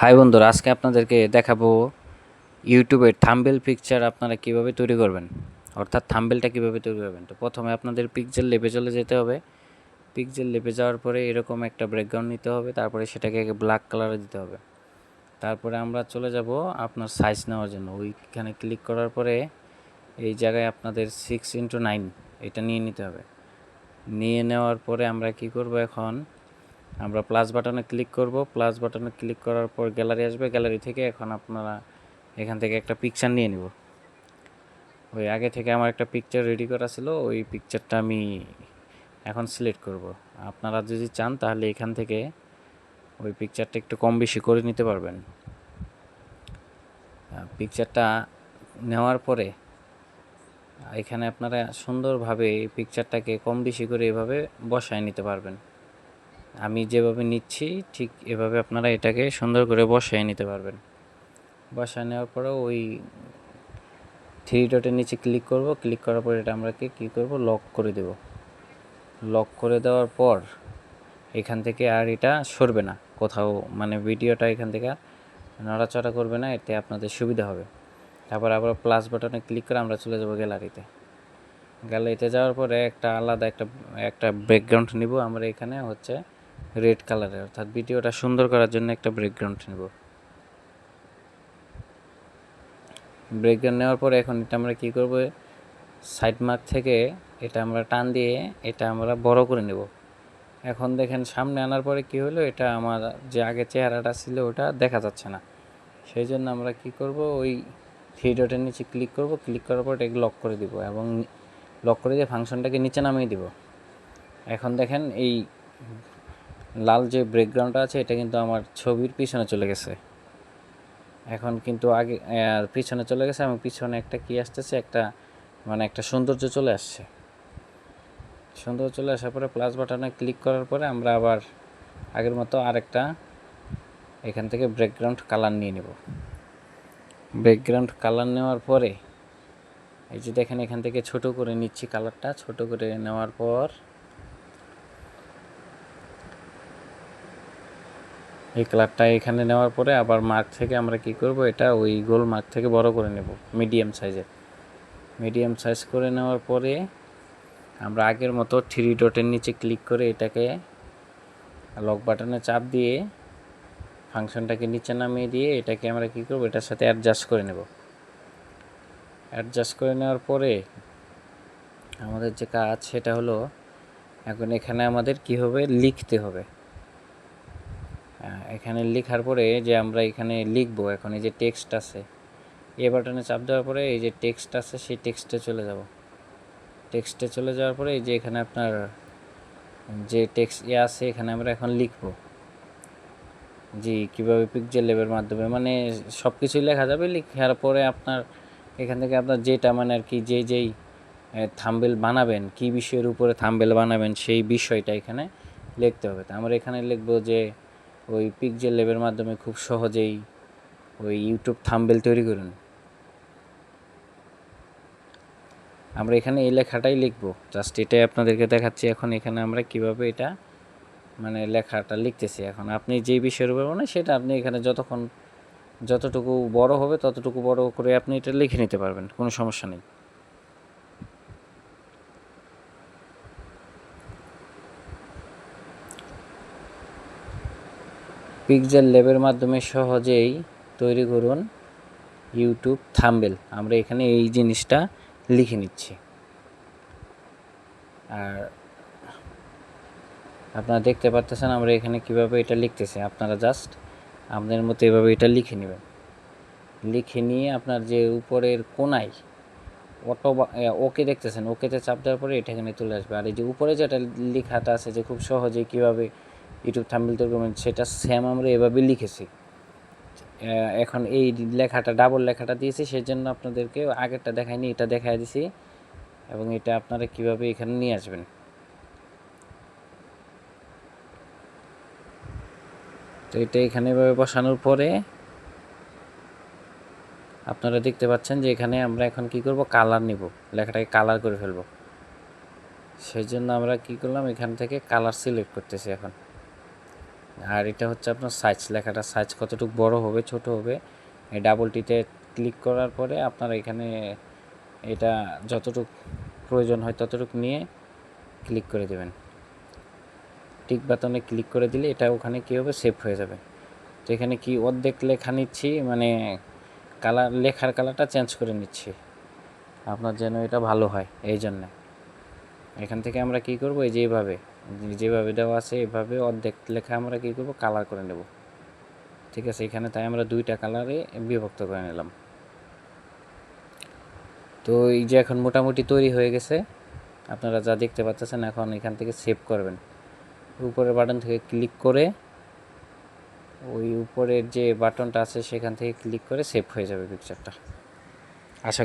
High বন্ধুরা, আজকে আপনাদেরকে দেখাবো ইউটিউবের থাম্বনেল পিকচার আপনারা কিভাবে তৈরি করবেন, অর্থাৎ থাম্বনেলটা কিভাবে তৈরি করবেন। তো প্রথমে আপনাদের পিক্সেল ল্যাবে চলে যেতে হবে। পিক্সেল ল্যাবে যাওয়ার পরে এরকম একটা ব্যাকগ্রাউন্ড নিতে হবে, তারপরে সেটাকে ব্ল্যাক কালারে দিতে হবে। তারপরে আমরা চলে যাব আপনার সাইজ নেওয়ার জন্য। ওইখানে ক্লিক করার পরে এই জায়গায় আপনাদের 6x9 এটা নিয়ে নিতে হবে। নিয়ে নেওয়ার পরে আমরা কি করব, এখন আমরা প্লাস বাটনে ক্লিক করব। প্লাস বাটনে ক্লিক করার পর গ্যালারি আসবে। গ্যালারি থেকে এখন আপনারা এখান থেকে একটা পিকচার নিয়ে নেব। ওই আগে থেকে আমার একটা পিকচার রেডি করা ছিল, ওই পিকচারটা আমি এখন সিলেক্ট করব। আপনারা যদি চান তাহলে এখান থেকে ওই পিকচারটা একটু কম বেশি করে নিতে পারবেন। পিকচারটা নেওয়ার পরে এখানে আপনারা সুন্দরভাবে এই পিকচারটাকে কম বেশি করে এভাবে বসায় নিতে পারবেন। আমি যেভাবে নিচ্ছি ঠিক এভাবে আপনারা এটাকে সুন্দর করে বসায় নিতে পারবেন। বসায় নেওয়ার পরে ওই থ্রি ডটের নিচে ক্লিক করব। ক্লিক করার পর এটা আমরা কী করব, লক করে দেব। লক করে দেওয়ার পর এখান থেকে আর এটা সরবে না কোথাও, মানে ভিডিওটা এখান থেকে নড়াচড়া করবে না, এতে আপনাদের সুবিধা হবে। তারপর আবার প্লাস বাটনে ক্লিক করে আমরা চলে যাব গ্যালারিতে। গ্যালারিতে যাওয়ার পরে একটা আলাদা একটা ব্যাকগ্রাউন্ড নিব আমরা। এখানে হচ্ছে রেড কালারের, অর্থাৎ ভিডিওটা সুন্দর করার জন্য একটা ব্যাকগ্রাউন্ড নেব। ব্যাকগ্রাউন্ড নেওয়ার পরে এখন এটা আমরা কী করব, সাইড মার্ক থেকে এটা আমরা টান দিয়ে এটা আমরা বড় করে নেব। এখন দেখেন সামনে আনার পরে কি হলো, এটা আমার যে আগে চেহারাটা ছিল ওটা দেখা যাচ্ছে না। সেই জন্য আমরা কি করব, ওই থ্রি ডটের নিচে ক্লিক করব। ক্লিক করার পর এটাকে লক করে দিব এবং লক করে দিয়ে ফাংশনটাকে নিচে নামিয়ে দিব। এখন দেখেন এই লাল যে ব্যাকগ্রাউন্ডটা আছে এটা কিন্তু আমার ছবির পিছনে চলে গেছে। এখন কিন্তু আগে পিছনে চলে গেছে এবং পিছনে একটা কি আসতেছে, একটা মানে একটা সৌন্দর্য চলে আসছে। সৌন্দর্য চলে আসার পরে প্লাস বাটনে ক্লিক করার পরে আমরা আবার আগের মতো আরেকটা এখান থেকে ব্যাকগ্রাউন্ড কালার নিয়ে নেব। ব্যাকগ্রাউন্ড কালার নেওয়ার পরে এই যে দেখেন এখান থেকে ছোট করে নিচ্ছি কালারটা। ছোট করে নেওয়ার পর এই কালারটা এখানে নেওয়ার পরে আবার মার্ক থেকে আমরা কি করব, এটা ওই গোল মার্ক থেকে বড় করে নেব, মিডিয়াম সাইজের। মিডিয়াম সাইজ করে নেওয়ার পরে আমরা আগের মতো থ্রি ডটের নিচে ক্লিক করে এটাকে লক বাটনে চাপ দিয়ে ফাংশনটাকে নিচে নামিয়ে দিয়ে এটাকে আমরা কী করব, এটার সাথে অ্যাডজাস্ট করে নেব। অ্যাডজাস্ট করে নেওয়ার পরে আমাদের যে কাজ সেটা হলো, এখন এখানে আমাদের কি হবে, লিখতে হবে। এখানে লেখার পরে যে আমরা এখানে লিখব, এখন এই যে টেক্সট আছে, এ বাটনে চাপ দেওয়ার পরে এই যে টেক্সট আছে সেই টেক্সটে চলে যাব। টেক্সটে চলে যাওয়ার পরে এই যে এখানে আপনার যে টেক্সট আছে এখানে আমরা এখন লিখব যে কীভাবে পিক্সেল ল্যাবের মাধ্যমে, মানে সব কিছুই লেখা যাবে। লেখার পরে আপনার এখান থেকে আপনার যেটা মানে আর কি যেই থাম্বনেল বানাবেন, কী বিষয়ের উপরে থাম্বনেল বানাবেন সেই বিষয়টা এখানে লিখতে হবে। তো আমরা এখানে লিখব যে ওই পিক্সেল ল্যাবের মাধ্যমে খুব সহজেই ওই ইউটিউব থাম্বনেল তৈরি করুন। আমরা এখানে এই লেখাটাই লিখব, জাস্ট এটাই আপনাদেরকে দেখাচ্ছি। এখন এখানে আমরা কিভাবে এটা মানে লেখাটা লিখতেছি। এখন আপনি যেই বিষয়ের উপর মানে সেটা আপনি এখানে যতটুকু বড় হবে ততটুকু বড় করে আপনি এটা লিখে নিতে পারবেন, কোনো সমস্যা নেই। পিক্সেল ল্যাবের মাধ্যমে সহজেই তৈরি করুন ইউটিউব থাম্বনেল। আমরা এখানে এই জিনিসটা লিখে নিচ্ছি। আর আপনারা দেখতে পাচ্ছেন আমরা এখানে কিভাবে এটা লিখতেছি। আপনারা জাস্ট আপনাদের মতো এভাবে এটা লিখে নেবেন। লিখে নিয়ে আপনার যে উপরের কোনায় ওকে দেখতেছেন, ওকেতে চাপ দেওয়ার পরে এটা এখানে চলে আসবে। আর এই যে উপরে যেটা লেখাটা আছে যে খুব সহজেই কীভাবে ইউটিউব থাম্বনেল তৈরি করবেন, সেটা সেম আমরা এভাবে লিখেছি। এখন এই লেখাটা ডাবল লেখাটা দিয়েছি, সেই জন্য আপনাদেরকে আগেরটা দেখাইনি, এটা দেখাই দিছি। এবং এটা আপনারা কিভাবে এখানে নিয়ে আসবেন। তো এটা এখানে এভাবে বসানোর পরে আপনারা দেখতে পাচ্ছেন যে এখানে আমরা এখন কি করব, কালার নিব, লেখাটাকে কালার করে ফেলব। সেই জন্য আমরা কি করলাম, এখান থেকে কালার সিলেক্ট করতেছি। এখন আর এটা হচ্ছে আপনার সাইজ, লেখাটা সাইজ কতটুকু বড় হবে ছোট হবে, এই ডাবলটিতে ক্লিক করার পরে আপনারা এখানে এটা যতটুকু প্রয়োজন হয় ততটুকু নিয়ে ক্লিক করে দেবেন। টিক বাটনে ক্লিক করে দিলে এটা ওখানে কী হবে, সেভ হয়ে যাবে। তো এখানে কি অর্ধেক লেখা নিচ্ছি, মানে কালার, লেখার কালারটা চেঞ্জ করে নিচ্ছি আপনার যেন এটা ভালো হয়। এই জন্যে এখান থেকে আমরা কি করব, এই যেভাবে দেওয়া আছে এভাবে অর্ধেক লেখা আমরা কি করব, কালার করে নেব। ঠিক আছে, এখানে তাই আমরা দুইটা কালারে বিভক্ত করে নিলাম। তো এই যে এখন মোটামুটি তৈরি হয়ে গেছে, আপনারা যা দেখতে পাচ্ছেন। এখন এখান থেকে সেভ করবেন, উপরের বাটন থেকে ক্লিক করে ওই উপরের যে বাটনটা আছে সেখান থেকে ক্লিক করে সেভ হয়ে যাবে পিকচারটা। আশা